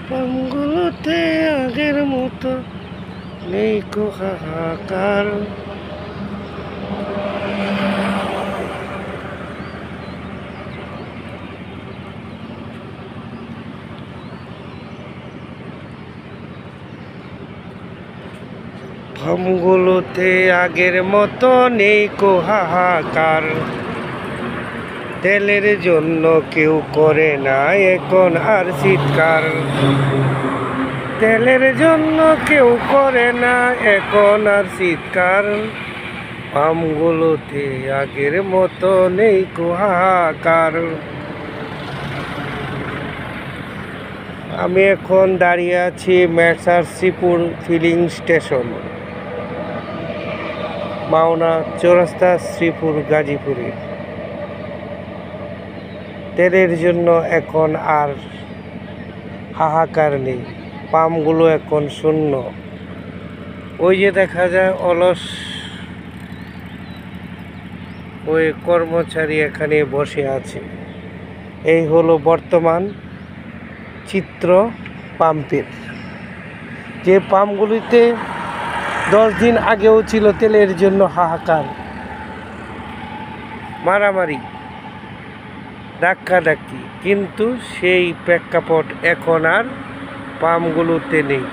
পামগুলোতে আগের মতো নেই কো হাহাকার। ফার্মগুলোতে আগের মতো নেই কো হাহাকার। তেলের জন্য কেউ করে না এখন আর চিৎকার। তেলের জন্য কেউ করে না এখন আর চিৎকার। ফার্মগুলোতে আগের মতো নেই কো হাহাকার। আমি এখন দাঁড়িয়ে আছি messrs Sreepur filling station, Mawna Chowrasta, Sreepur, গাজীপুরে। তেলের জন্য এখন আর হাহাকার নেই, পাম্পগুলো এখন শূন্য। ওই যে দেখা যায় অলস ওই কর্মচারী এখানে বসে আছে। এই হলো বর্তমান চিত্র পাম্পের। যে পাম্পগুলিতে 10 দিন আগেও ছিল তেলের জন্য হাহাকার, মারামারি, ধাক্কাধাক্কি, কিন্তু সেই প্রেক্ষাপট এখন আর পাম্পগুলোতে নেই।